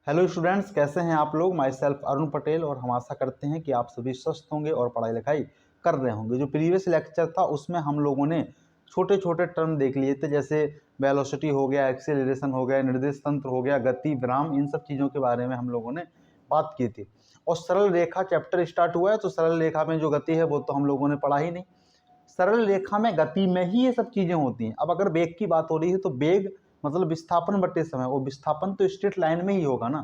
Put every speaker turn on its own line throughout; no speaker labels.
Hello students, कैसे हैं आप लोग। माई सेल्फ अरुण पटेल और हम आशा करते हैं कि आप सभी स्वस्थ होंगे और पढ़ाई लिखाई कर रहे होंगे। जो प्रीवियस लेक्चर था उसमें हम लोगों ने छोटे छोटे टर्म देख लिए थे, जैसे वेलोसिटी हो गया, एक्सेलरेशन हो गया, निर्देश तंत्र हो गया, गति, विराम, इन सब चीज़ों के बारे में हम लोगों ने बात की थी। और सरल रेखा चैप्टर स्टार्ट हुआ है, तो सरल रेखा में जो गति है वो तो हम लोगों ने पढ़ा ही नहीं। सरल रेखा में गति में ही ये सब चीज़ें होती हैं। अब अगर वेग की बात हो रही है तो वेग मतलब विस्थापन बटे समय, और विस्थापन तो स्ट्रेट लाइन में ही होगा ना।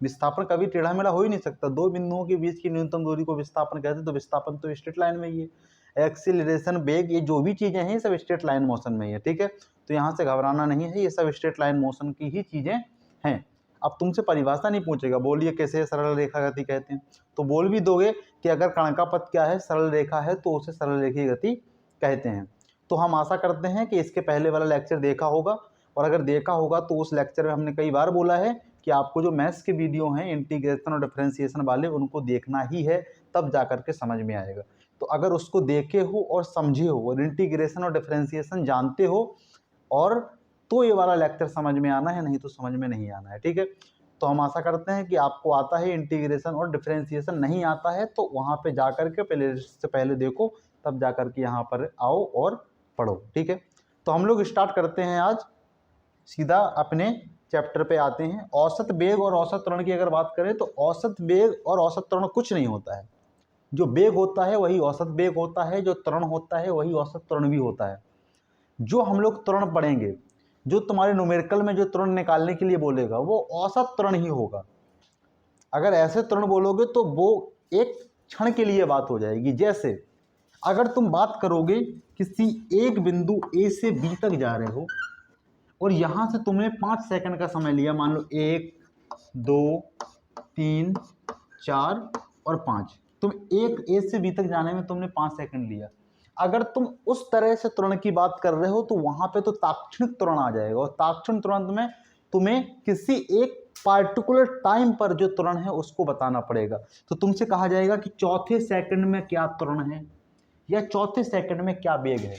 विस्थापन कभी टेढ़ा मेढ़ा हो ही नहीं सकता। दो बिंदुओं के बीच की न्यूनतम दूरी को विस्थापन कहते हैं, तो विस्थापन तो स्ट्रेट लाइन में ही है। एक्सीलरेशन, वेग, ये जो भी चीज़ें हैं सब स्ट्रेट लाइन मोशन में ही है, ठीक है। तो यहाँ से घबराना नहीं है, ये सब स्ट्रेट लाइन मोशन की ही चीज़ें हैं। अब तुमसे परिभाषा नहीं पूछेगा, बोलिए कैसे सरल रेखा गति कहते हैं, तो बोल भी दोगे कि अगर कण का पथ क्या है, सरल रेखा है, तो उसे सरल रेखीय गति कहते हैं। तो हम आशा करते हैं कि इसके पहले वाला लेक्चर देखा होगा, और अगर देखा होगा तो उस लेक्चर में हमने कई बार बोला है कि आपको जो मैथ्स के वीडियो हैं इंटीग्रेशन और डिफरेंशिएशन वाले, उनको देखना ही है, तब जा करके समझ में आएगा। तो अगर उसको देखे हो और समझे हो और इंटीग्रेशन और डिफरेंशिएशन जानते हो और तो ये वाला लेक्चर समझ में आना है, नहीं तो समझ में नहीं आना है, ठीक है। तो हम आशा करते हैं कि आपको आता है इंटीग्रेशन और डिफरेंशिएशन, नहीं आता है तो वहाँ पे जा करके पहले देखो, तब जा करके यहाँ पर आओ और पढ़ो, ठीक है। तो हम लोग स्टार्ट करते हैं आज, सीधा अपने चैप्टर पे आते हैं। औसत वेग और औसत त्वरण की अगर बात करें तो औसत वेग और औसत त्वरण कुछ नहीं होता है। जो वेग होता है वही औसत वेग होता है, जो त्वरण होता है वही औसत त्वरण भी होता है। जो हम लोग त्वरण पढ़ेंगे, जो तुम्हारे न्यूमेरिकल में जो त्वरण निकालने के लिए बोलेगा वो औसत त्वरण ही होगा। अगर ऐसे त्वरण बोलोगे तो वो एक क्षण के लिए बात हो जाएगी। जैसे अगर तुम बात करोगे किसी एक बिंदु ए से बी तक जा रहे हो और यहाँ से तुमने 5 सेकंड का समय लिया, मान लो 1, 2, 3, 4 और 5, तुम एक ए से बी तक जाने में तुमने 5 सेकंड लिया। अगर तुम उस तरह से त्वरण की बात कर रहे हो तो वहां पे तो तात्क्षणिक त्वरण आ जाएगा, और तात्क्षणिक त्वरण में तुम्हें किसी एक पार्टिकुलर टाइम पर जो त्वरण है उसको बताना पड़ेगा। तो तुमसे कहा जाएगा कि चौथे सेकंड में क्या त्वरण है या चौथे सेकंड में क्या वेग है।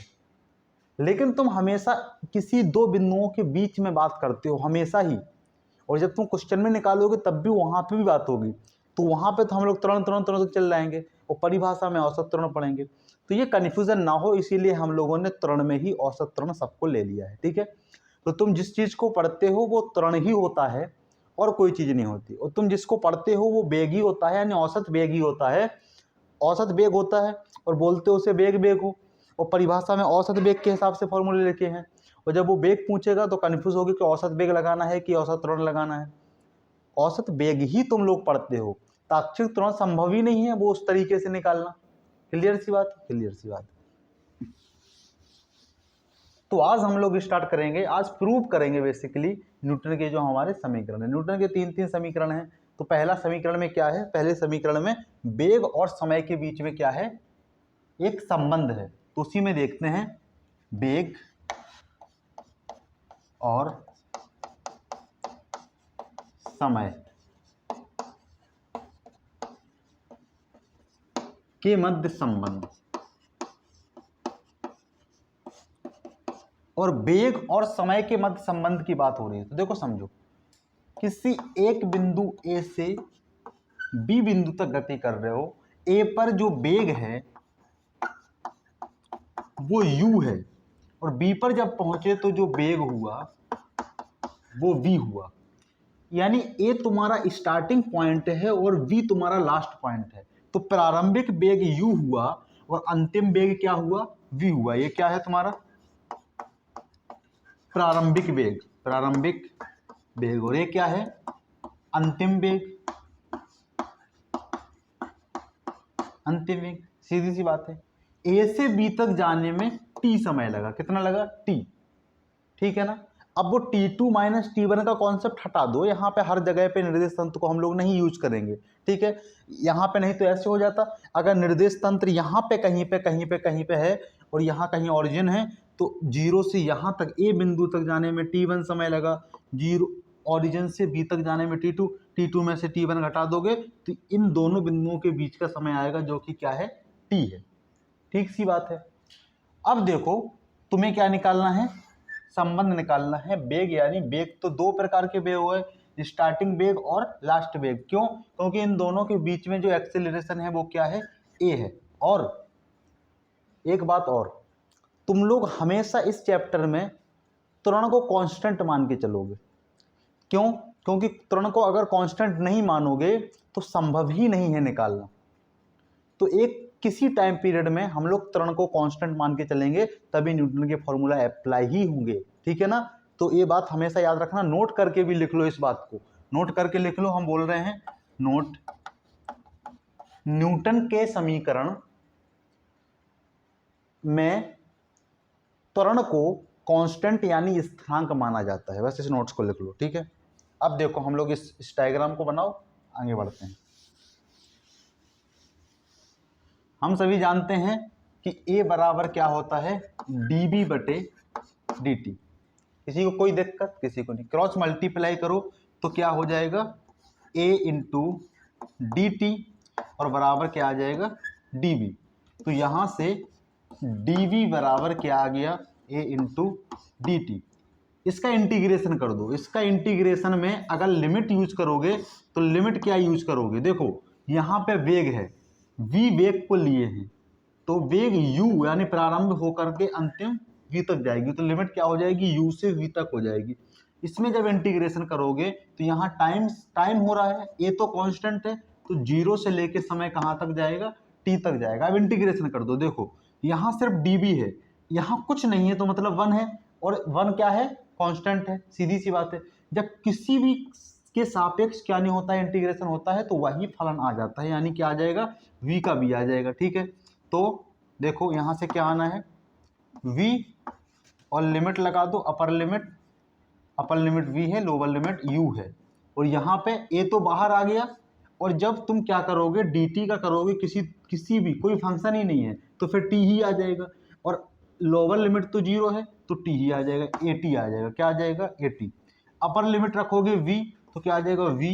लेकिन तुम हमेशा किसी दो बिंदुओं के बीच में बात करते हो, हमेशा ही। और जब तुम क्वेश्चन में निकालोगे तब भी वहां पे भी बात होगी, तो वहां पे तो हम लोग तुरंत तुरंत तुरंत चल जाएंगे और परिभाषा में औसत त्वरण पढ़ेंगे। तो ये कन्फ्यूजन ना हो, इसीलिए हम लोगों ने त्वरण में ही औसत त्वरण सबको ले लिया है, ठीक है। तो तुम जिस चीज को पढ़ते हो वो त्वरण ही होता है और कोई चीज नहीं होती, और तुम जिसको पढ़ते हो वो वेग ही होता है, यानी औसत वेग ही होता है। औसत वेग होता है और बोलते हो उसे वेग हो, और परिभाषा में औसत वेग के हिसाब से फॉर्मूले लिखे हैं। और जब वो वेग पूछेगा तो कन्फ्यूज होगी कि औसत वेग लगाना है कि औसत त्वरण लगाना है। औसत वेग ही तुम लोग पढ़ते हो, तात्क्षणिक त्वरण संभव ही नहीं है वो उस तरीके से निकालना। क्लियर सी बात, क्लियर सी बात। तो आज हम लोग स्टार्ट करेंगे, आज प्रूव करेंगे बेसिकली न्यूटन के जो हमारे समीकरण है। न्यूटन के तीन समीकरण हैं। तो पहला समीकरण में क्या है, पहले समीकरण में वेग और समय के बीच में क्या है, एक संबंध है। तो उसी में देखते हैं, वेग और समय के मध्य संबंध। और वेग और समय के मध्य संबंध की बात हो रही है, तो देखो समझो, किसी एक बिंदु ए से बी बिंदु तक गति कर रहे हो। ए पर जो वेग है वो u है, और बी पर जब पहुंचे तो जो वेग हुआ वो v हुआ। यानी ए तुम्हारा स्टार्टिंग पॉइंट है और v तुम्हारा लास्ट पॉइंट है। तो प्रारंभिक वेग u हुआ और अंतिम वेग क्या हुआ, v हुआ। ये क्या है तुम्हारा प्रारंभिक वेग, प्रारंभिक वेग, और ये क्या है अंतिम वेग, अंतिम वेग। सीधी सी बात है। ए से बी तक जाने में t समय लगा, कितना लगा t, ठीक है ना। अब वो t2 माइनस t1 का कॉन्सेप्ट हटा दो, यहाँ पे हर जगह पे निर्देश तंत्र को हम लोग नहीं यूज करेंगे, ठीक है। यहाँ पे नहीं तो ऐसे हो जाता, अगर निर्देश तंत्र यहाँ पे कहीं पे है और यहाँ कहीं ऑरिजिन है, तो जीरो से यहाँ तक ए बिंदु तक जाने में t1 समय लगा, जीरो ऑरिजिन से बी तक जाने में t2 में से t1 घटा दोगे तो इन दोनों बिंदुओं के बीच का समय आएगा, जो कि क्या है t है। ठीक सी बात है। अब देखो तुम्हें क्या निकालना है, संबंध निकालना है। वेग, यानी वेग तो दो प्रकार के वेग हुए, स्टार्टिंग वेग और लास्ट वेग। क्यों? क्योंकि इन दोनों के बीच में जो एक्सेलरेशन है वो क्या है, ए है। और एक बात और, तुम लोग हमेशा इस चैप्टर में त्वरण को कांस्टेंट मान के चलोगे। क्यों? क्योंकि त्वरण को अगर कांस्टेंट नहीं मानोगे तो संभव ही नहीं है निकालना। तो एक किसी टाइम पीरियड में हम लोग त्वरण को कांस्टेंट मान के चलेंगे, तभी न्यूटन के फॉर्मूला अप्लाई ही होंगे। ठीक है ना? तो ये बात हमेशा याद रखना, नोट करके भी लिख लो, इस बात को नोट करके लिख लो। हम बोल रहे हैं नोट, न्यूटन के समीकरण में त्वरण को कांस्टेंट यानी स्थिरांक माना जाता है। बस इस नोट्स को लिख लो। ठीक है? अब देखो हम लोग इस डायग्राम को बनाओ, आगे बढ़ते हैं। हम सभी जानते हैं कि A बराबर क्या होता है, dB बटे dt। किसी को कोई दिक्कत? किसी को नहीं। क्रॉस मल्टीप्लाई करो तो क्या हो जाएगा, A इंटू dt और बराबर क्या आ जाएगा, dB। तो यहां से dV बराबर क्या आ गया, A इंटू dt। इसका इंटीग्रेशन कर दो। इसका इंटीग्रेशन में अगर लिमिट यूज करोगे तो लिमिट क्या यूज करोगे, देखो यहाँ पे वेग है, v वेग को लिए हैं, तो वेग u यानी प्रारंभ होकर के अंतिम v तक जाएगी, तो लिमिट क्या हो जाएगी, u से v तक हो जाएगी। इसमें जब इंटीग्रेशन करोगे तो यहाँ टाइम हो रहा है, ये तो कांस्टेंट है, तो 0 से लेके समय कहाँ तक जाएगा, t तक जाएगा। अब इंटीग्रेशन कर दो, देखो यहाँ सिर्फ dB है, यहाँ कुछ नहीं है, तो मतलब 1 है, और 1 क्या है, कांस्टेंट है। सीधी सी बात है, जब किसी भी के सापेक्ष क्या नहीं होता है, इंटीग्रेशन होता है, तो वही फलन आ जाता है, यानी क्या आ जाएगा, v का भी आ जाएगा। ठीक है? तो देखो यहाँ से क्या आना है, v और लिमिट लगा दो, अपर लिमिट v है, लोअर लिमिट u है, और यहाँ पे a तो बाहर आ गया। और जब तुम क्या करोगे, dt का करोगे, किसी भी कोई फंक्शन ही नहीं है, तो फिर t ही आ जाएगा, और लोअर लिमिट तो 0 है, तो t ही आ जाएगा, at आ जाएगा। क्या आ जाएगा, at। अपर लिमिट रखोगे v, तो क्या आ जाएगा, v,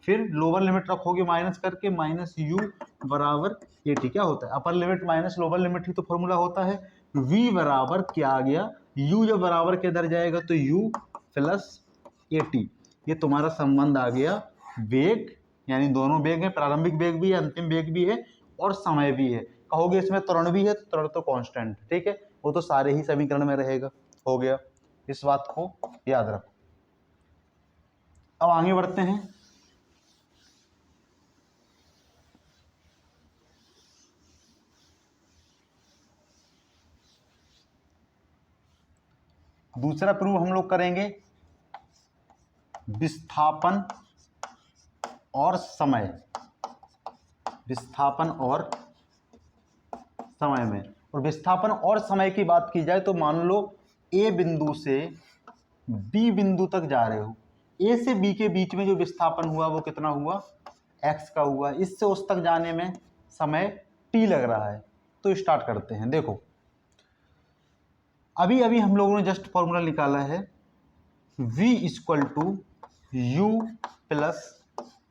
फिर लोअर लिमिट रखोगे माइनस करके, माइनस u बराबर at। क्या होता है, upper limit minus lower limit ही तो फॉर्मूला होता है। v बराबर क्या आ गया, u जब बराबर के इधर जाएगा तो u प्लस at। ये तुम्हारा संबंध आ गया वेग, यानी दोनों वेग है, प्रारंभिक वेग भी है, अंतिम वेग भी है, और समय भी है। कहोगे इसमें त्वरण भी है, तो त्वरण तो कांस्टेंट। ठीक है? वो तो सारे ही समीकरण में रहेगा। हो गया, इस बात को याद रखो। अब आगे बढ़ते हैं। दूसरा प्रूव हम लोग करेंगे विस्थापन और समय, विस्थापन और समय में। और विस्थापन और समय की बात की जाए तो मान लो A बिंदु से B बिंदु तक जा रहे हो, A से B के बीच में जो विस्थापन हुआ वो कितना हुआ, x का हुआ। इससे उस तक जाने में समय t लग रहा है। तो स्टार्ट करते हैं। देखो अभी अभी हम लोगों ने जस्ट फॉर्मूला निकाला है, v equal to u plus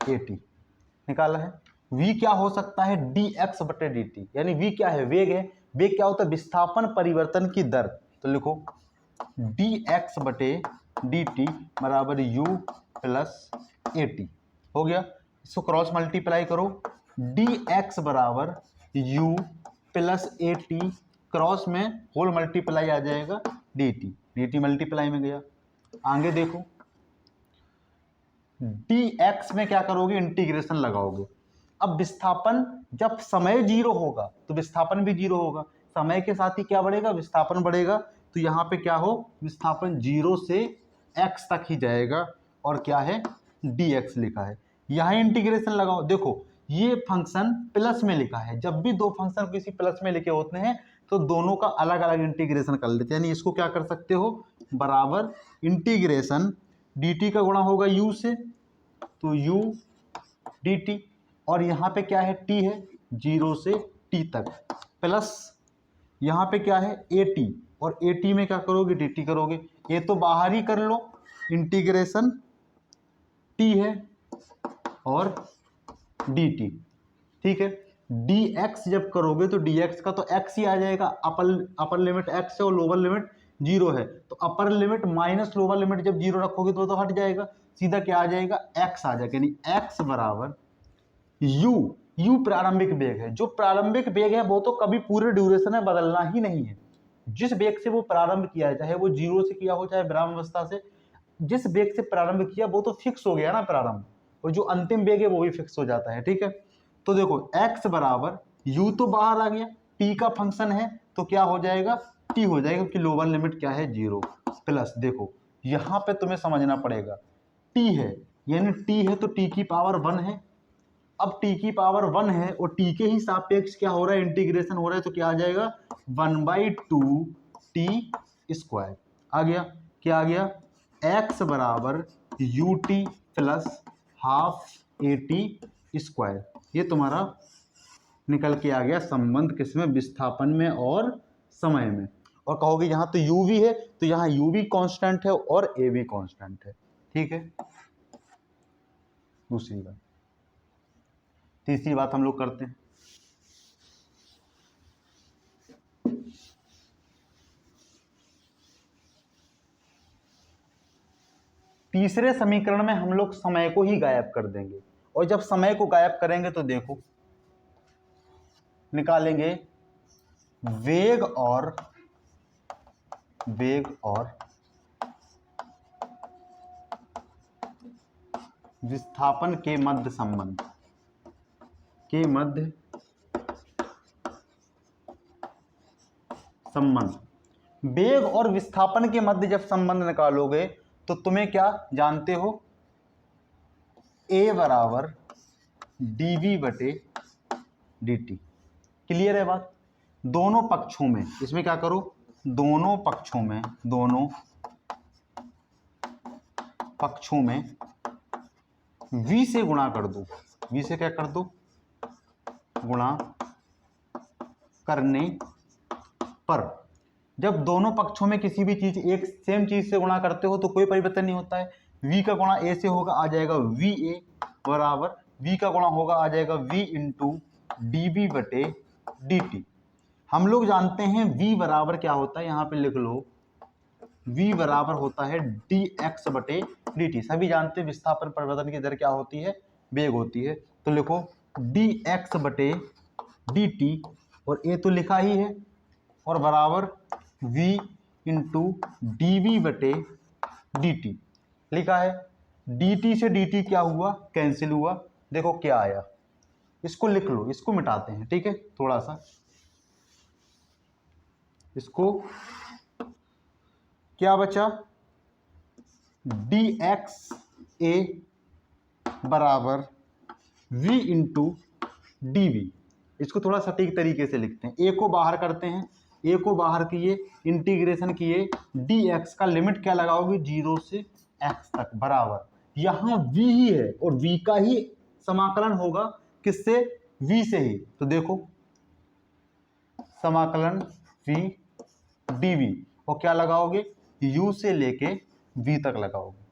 at निकाला है। v क्या हो सकता है, dx बटे dt, यानी v क्या है, वेग है। वेग क्या होता है, विस्थापन परिवर्तन की दर। तो लिखो dx बटे dt बराबर u प्लस at। हो गया, इसको क्रॉस मल्टीप्लाई करो, dx बराबर u प्लस at, क्रॉस में होल मल्टीप्लाई आ जाएगा dt मल्टीप्लाई में गया। आगे देखो dx में क्या करोगे, इंटीग्रेशन लगाओगे। अब विस्थापन जब समय 0 होगा तो विस्थापन भी 0 होगा, समय के साथ ही क्या बढ़ेगा, विस्थापन बढ़ेगा। तो यहाँ पे क्या हो, विस्थापन 0 से x तक ही जाएगा, और क्या है, dx लिखा है। यहाँ इंटीग्रेशन लगाओ, देखो ये फंक्शन प्लस में लिखा है। जब भी दो फंक्शन किसी प्लस में लिखे होते हैं तो दोनों का अलग अलग इंटीग्रेशन कर लेते हैं, यानी इसको क्या कर सकते हो, बराबर इंटीग्रेशन dt का गुणा होगा u से, तो u dt, और यहाँ पे क्या है, t है, 0 से t तक, प्लस यहाँ पे क्या है, at, और at में क्या करोगे, dt करोगे। ये तो बाहर ही कर लो, इंटीग्रेशन t है और dt। ठीक है, dx जब करोगे तो dx का तो x ही आ जाएगा, अपर लिमिट x है और लोअर लिमिट 0 है, तो अपर लिमिट माइनस लोअर लिमिट जब 0 रखोगे तो हट जाएगा, सीधा क्या आ जाएगा, x आ जाएगा, यानी x बराबर u प्रारंभिक वेग है। जो प्रारंभिक वेग है वो तो कभी पूरे ड्यूरेशन में बदलना ही नहीं है। जिस वेग से वो प्रारंभ किया है, चाहे वो 0 से किया हो चाहे विराम अवस्था से, जिस वेग से प्रारंभ किया वो तो फिक्स हो गया ना प्रारंभ, और जो अंतिम वेग है वो भी फिक्स हो जाता है। ठीक है, तो देखो x बराबर u तो बाहर आ गया, t का फंक्शन है तो क्या हो जाएगा, t हो जाएगा, क्योंकि लोअर लिमिट क्या है 0, प्लस देखो यहाँ पे तुम्हें समझना पड़ेगा t है, यानी t है तो t की पावर 1 है। अब t की पावर 1 है और t के ही सापेक्ष क्या हो रहा है, इंटीग्रेशन हो रहा है, तो क्या आ जाएगा 1/2 t स्क्वायर आ गया। क्या आ गया, x बराबर ut plus half at square. ये तुम्हारा निकल के आ गया संबंध किसमें, विस्थापन में और समय में। और कहोगे यहाँ तो u भी है, तो यहाँ u भी कांस्टेंट है और a भी कांस्टेंट है। ठीक है, दूसरी बात। तीसरी बात हम लोग करते हैं, तीसरे समीकरण में हम लोग समय को ही गायब कर देंगे, और जब समय को गायब करेंगे तो देखो निकालेंगे वेग और विस्थापन के मध्य संबंध वेग और विस्थापन के मध्य जब संबंध निकालोगे तो तुम्हें क्या जानते हो, a बराबर dv बटे dt। क्लियर है बात। दोनों पक्षों में, इसमें क्या करो, दोनों पक्षों में v से गुणा कर दो, v से क्या कर दो, गुणा करने पर जब दोनों पक्षों में किसी भी चीज एक सेम चीज से गुणा करते हो तो कोई परिवर्तन नहीं होता है। v का गुणा a से होगा, आ जाएगा va बराबर v का गुणा होगा, आ जाएगा v इंटू dv बटे dt। हम लोग जानते हैं v बराबर क्या होता है, यहाँ पे लिख लो, v बराबर होता है dx बटे dt। सभी जानते हैं विस्थापन परिवर्तन की दर क्या होती है, वेग होती है। तो लिखो dx बटे dt, और a तो लिखा ही है, और बराबर v इंटू dv बटे dt लिखा है। dt से dt क्या हुआ, कैंसिल हुआ। देखो क्या आया, इसको लिख लो, इसको मिटाते हैं। ठीक है, थोड़ा सा इसको, क्या बचा, dx a बराबर v इंटू dv। इसको थोड़ा सटीक तरीके से लिखते हैं, a को बाहर करते हैं, a को बाहर किए, इंटीग्रेशन किए, dx का लिमिट क्या लगाओगे, 0 से x तक बराबर, यहाँ v ही है और v का ही समाकलन होगा, किससे, v से ही। तो देखो समाकलन v dv, और क्या लगाओगे, u से लेके v तक लगाओगे।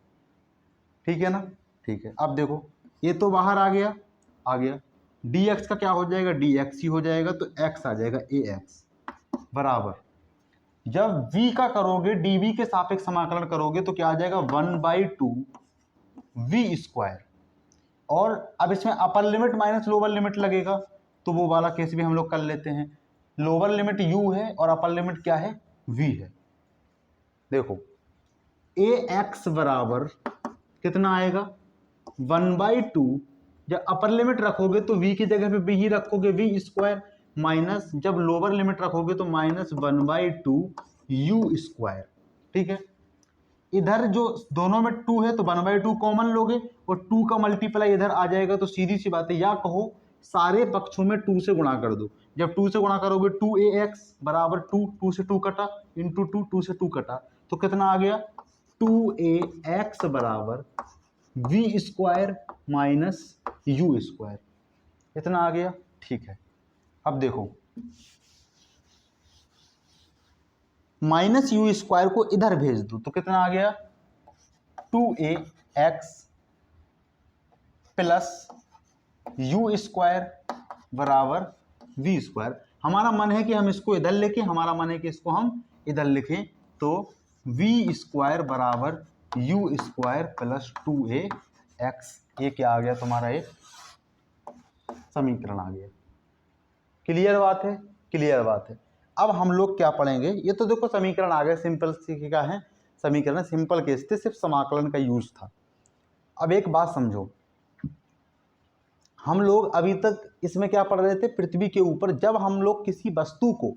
ठीक है ना, ठीक है। अब देखो ये तो बाहर आ गया, dx का क्या हो जाएगा, dx ही हो जाएगा, तो x आ जाएगा ax बराबर, जब v का करोगे dv के सापेक्ष समाकलन करोगे तो क्या आ जाएगा 1/2 v स्क्वायर। और अब इसमें अपर लिमिट माइनस लोअर लिमिट लगेगा, तो वो वाला केस भी हम लोग कर लेते हैं। लोअर लिमिट u है और अपर लिमिट क्या है, v है। देखो ax बराबर कितना आएगा, 1/2, जब अपर लिमिट रखोगे तो v की जगह पे v ही रखोगे, v स्क्वायर, माइनस जब लोअर लिमिट रखोगे तो माइनस 1/2 u स्क्वायर। ठीक है, इधर जो दोनों में 2 है तो 1/2 कॉमन लोगे और 2 का मल्टीप्लाई इधर आ जाएगा, तो सीधी सी बात है, या कहो सारे पक्षों में 2 से गुणा कर दो। जब 2 से गुणा करोगे 2ax बराबर 2 से 2 कटा, इंटू 2 से 2 कटा, तो कितना आ गया, 2ax बराबर v square minus u square, इतना आ गया। ठीक है, अब देखो माइनस यू स्क्वायर को इधर भेज दो तो कितना आ गया, 2ax प्लस यू स्क्वायर बराबर v स्क्वायर। हमारा मन है कि हम इसको इधर लिखें, हमारा मन है कि इसको हम इधर लिखें, तो v स्क्वायर बराबर you square plus 2a x, ये क्या आ गया तुम्हारा, एक समीकरण आ गया। क्लियर बात है, क्लियर बात है। अब हम लोग क्या पढ़ेंगे, ये तो देखो समीकरण आ गए, सिंपल सी का है समीकरण, सिंपल केस थे, सिर्फ समाकलन का यूज था। अब एक बात समझो, हम लोग अभी तक इसमें क्या पढ़ रहे थे, पृथ्वी के ऊपर जब हम लोग किसी वस्तु को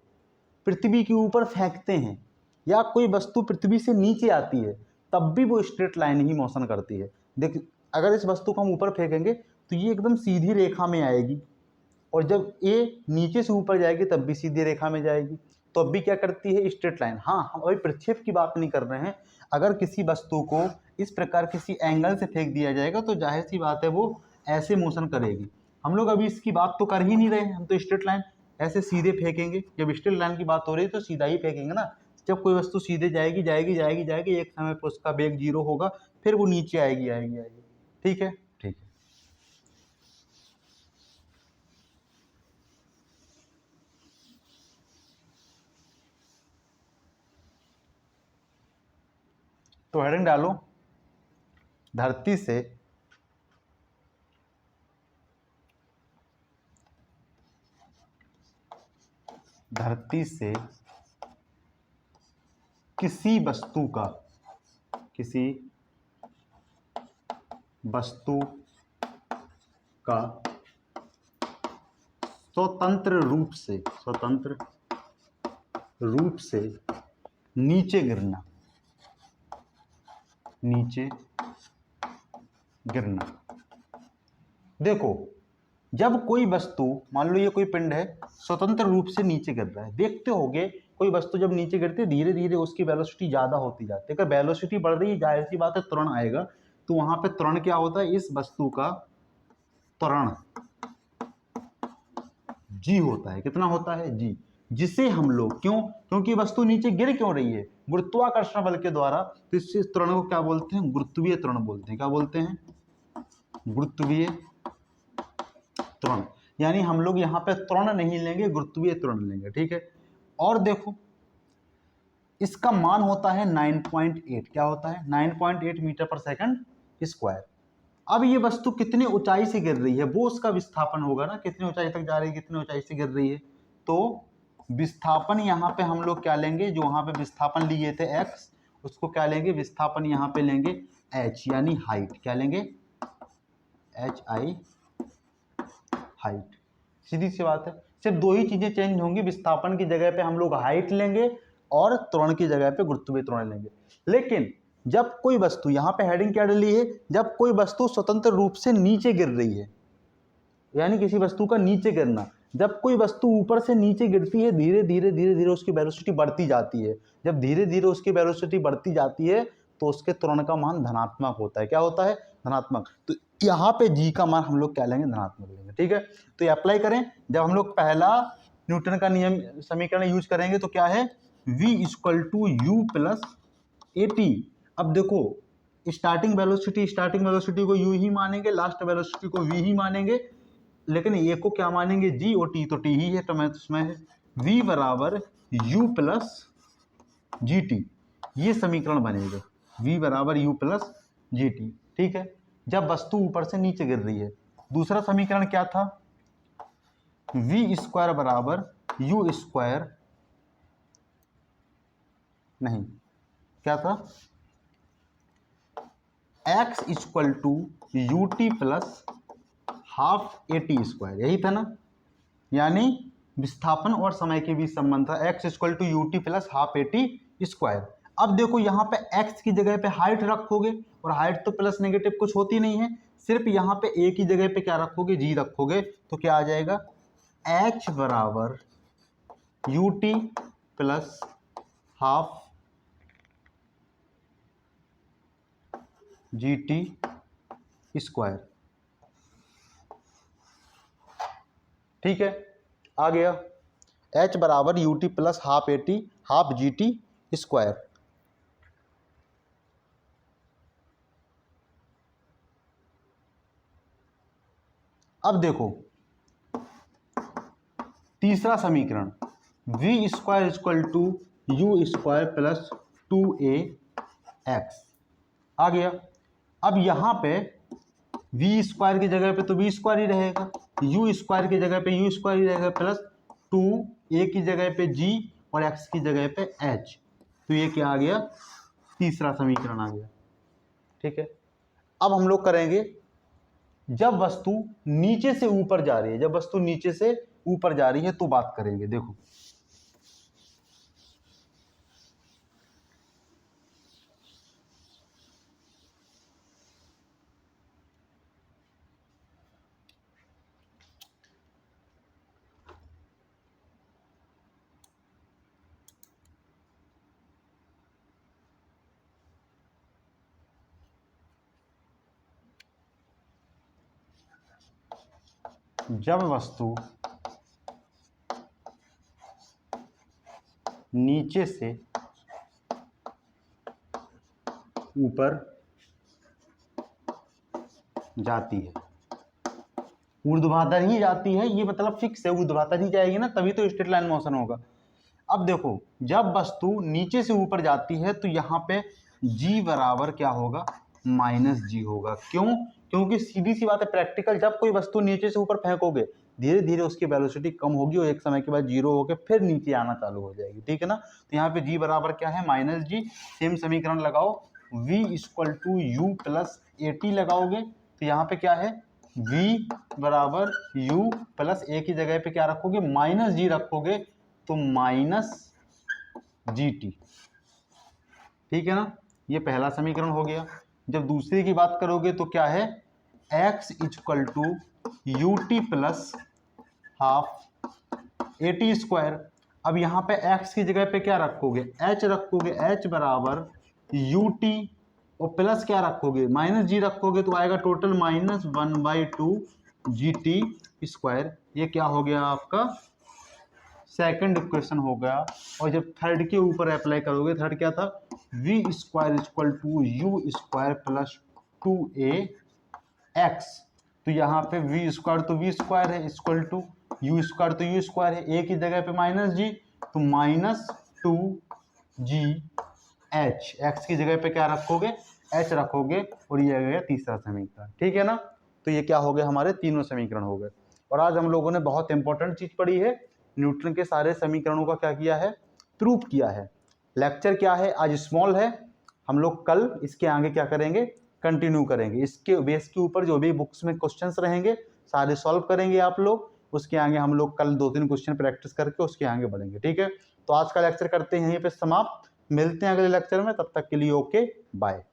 पृथ्वी के ऊपर फेंकते हैं या कोई वस्तु पृथ्वी से नीचे आती है तब भी वो स्ट्रेट लाइन ही मोशन करती है। देख, अगर इस वस्तु को हम ऊपर फेंकेंगे तो ये एकदम सीधी रेखा में आएगी, और जब ये नीचे से ऊपर जाएगी तब भी सीधी रेखा में जाएगी, तो अब भी क्या करती है, स्ट्रेट लाइन। हाँ, हम अभी प्रक्षेप की बात नहीं कर रहे हैं। अगर किसी वस्तु को इस प्रकार किसी एंगल से फेंक दिया जाएगा तो जाहिर सी बात है वो ऐसे मोशन करेगी। हम लोग अभी इसकी बात तो कर ही नहीं रहे हैं, हम तो स्ट्रेट लाइन ऐसे सीधे फेंकेंगे। जब स्ट्रेट लाइन की बात हो रही है तो सीधा ही फेंकेंगे ना। जब कोई वस्तु सीधे जाएगी जाएगी जाएगी जाएगी, एक समय पर उसका वेग 0 होगा, फिर वो नीचे आएगी आएगी आएगी। ठीक है, ठीक है। तो हेडिंग डालो, धरती से किसी वस्तु का स्वतंत्र रूप से नीचे गिरना, देखो जब कोई वस्तु, मान लो ये कोई पिंड है, स्वतंत्र रूप से नीचे गिर रहा है, देखते होगे कोई वस्तु जब नीचे गिरती है धीरे धीरे उसकी वेलोसिटी ज़्यादा होती जाती है। अगर वेलोसिटी बढ़ रही है जाहिर सी बात है त्वरण आएगा, तो वहां पे त्वरण क्या होता है, इस वस्तु का त्वरण जी होता है। कितना होता है, जी। जिसे हम लोग, क्योंकि वस्तु नीचे गिर क्यों रही है, गुरुत्वाकर्षण बल के द्वारा, तो इस त्वरण को क्या बोलते हैं, गुरुत्वीय त्वरण बोलते हैं। क्या बोलते हैं, गुरुत्वीय त्वरण। यानी हम लोग यहाँ पे त्वरण नहीं लेंगे, गुरुत्वीय त्वरण लेंगे। ठीक है, और देखो इसका मान होता है 9.8, क्या होता है, 9.8 मीटर पर सेकंड स्क्वायर। अब ये वस्तु कितनी ऊंचाई से गिर रही है वो उसका विस्थापन होगा ना, कितनी ऊंचाई तक जा रही है, कितनी ऊंचाई से गिर रही है। तो विस्थापन यहाँ पे हम लोग क्या लेंगे, जो वहां पे विस्थापन लिए थे x, उसको क्या लेंगे, विस्थापन यहाँ पे लेंगे h, यानी हाइट। क्या लेंगे, HI, हाइट। सीधी सी बात है, सिर्फ दो ही चीजें चेंज होंगी, विस्थापन की जगह पे हम लोग हाइट लेंगे और त्वरण की जगह पे गुरुत्वीय त्वरण लेंगे। लेकिन जब कोई वस्तु, यहाँ पे हेडिंग क्या डली है, जब कोई वस्तु स्वतंत्र रूप से नीचे गिर रही है, यानी किसी वस्तु का नीचे गिरना, जब कोई वस्तु ऊपर से नीचे गिरती है धीरे धीरे धीरे धीरे उसकी वेलोसिटी बढ़ती जाती है। जब धीरे धीरे उसकी वेलोसिटी बढ़ती जाती है तो उसके त्वरण का मान धनात्मक होता है। क्या होता है, धनात्मक। तो यहाँ पे जी का मान हम लोग क्या लेंगे, धनात्मक लेंगे। ठीक है, तो ये अप्लाई करें, जब हम लोग पहला न्यूटन का नियम समीकरण यूज करेंगे तो क्या है, v equal to u plus a t. अब देखो स्टार्टिंग वेलोसिटी को u ही मानेंगे, लास्ट वेलोसिटी को v ही मानेंगे, लेकिन ए को क्या मानेंगे, जी, और टी तो टी ही है, तो मैं इसमें v बराबर u प्लस जी टी, ये समीकरण बनेगा, v बराबर u प्लस जी टी। ठीक है, जब वस्तु ऊपर से नीचे गिर रही है। दूसरा समीकरण क्या था, v स्क्वायर बराबर u स्क्वायर, नहीं क्या था, x equal to u t plus half a t square, यही था ना। यानी विस्थापन और समय के बीच संबंध था, x equal to u t plus half a t square. अब देखो यहाँ पे x की जगह पे हाइट रखोगे, और हाइट तो प्लस नेगेटिव कुछ होती नहीं है, सिर्फ यहाँ पे a की जगह पे क्या रखोगे, g रखोगे, तो क्या आ जाएगा, h बराबर u t plus half g t square. ठीक है, आ गया, h बराबर u t plus half a t half g t square. अब देखो तीसरा समीकरण, v square equal to u square plus 2a x। आ गया। अब यहाँ पे वी स्क्वायर की जगह पे तो वी स्क्वायर ही रहेगा, यू स्क्वायर की जगह पे यू स्क्वायर ही रहेगा, प्लस 2a की जगह पे g और x की जगह पे h। तो ये क्या आ गया, तीसरा समीकरण आ गया। ठीक है, अब हम लोग करेंगे जब वस्तु नीचे से ऊपर जा रही है, जब वस्तु नीचे से ऊपर जा रही है तो बात करेंगे। देखो जब वस्तु नीचे से ऊपर जाती है, ऊर्ध्वाधर ही जाती है, ये मतलब फिक्स है, ऊर्ध्वाधर ही जाएगी ना, तभी तो स्ट्रेट लाइन मोशन होगा। अब देखो जब वस्तु नीचे से ऊपर जाती है तो यहाँ पे g बराबर क्या होगा, माइनस जी होगा। क्यों? क्योंकि सीधी सी बात है, प्रैक्टिकल, जब कोई वस्तु नीचे से ऊपर फेंकोगे धीरे धीरे उसकी वेलोसिटी कम होगी और एक समय के बाद जीरो होकर फिर नीचे आना चालू हो जाएगी। ठीक है ना, तो यहाँ पे g बराबर क्या है, माइनस जी। सेम समीकरण लगाओ, v equal to u plus a t लगाओगे तो यहाँ पे क्या है, v बराबर u प्लस ए की जगह पे क्या रखोगे, माइनस जी रखोगे तो माइनस जी टी। ठीक है ना, ये पहला समीकरण हो गया। जब दूसरे की बात करोगे तो क्या है, x equal to u t plus half a t square. अब यहाँ पे x की जगह पे क्या रखोगे, h रखोगे, h बराबर यू टी और प्लस क्या रखोगे, माइनस जी रखोगे तो आएगा टोटल माइनस 1/2 जी टी स्क्वायर। ये क्या हो गया आपका, सेकंड इक्वेशन हो गया। और जब थर्ड के ऊपर अप्लाई करोगे, थर्ड क्या था, v square equal to u square plus 2a x। तो यहाँ पे वी स्क्वायर तो वी स्क्वायर है, इक्वल टू यू स्क्वायर तो यू स्क्वायर है, a की जगह पे माइनस जी तो माइनस 2g h, x की जगह पे क्या रखोगे, h रखोगे, और ये आ गया तीसरा समीकरण। ठीक है ना, तो ये क्या हो गया, हमारे तीनों समीकरण हो गए। और आज हम लोगों ने बहुत इंपॉर्टेंट चीज पढ़ी है, न्यूटन के सारे समीकरणों का क्या किया है, प्रूफ किया है। लेक्चर क्या है, आज स्मॉल है, हम लोग कल इसके आगे क्या करेंगे, कंटिन्यू करेंगे। इसके बेस के ऊपर जो भी बुक्स में क्वेश्चंस रहेंगे सारे सॉल्व करेंगे आप लोग, उसके आगे हम लोग कल 2-3 क्वेश्चन प्रैक्टिस करके उसके आगे बढ़ेंगे। ठीक है, तो आज का लेक्चर करते हैं यहीं पे समाप्त, मिलते हैं अगले लेक्चर में, तब तक के लिए ओके बाय।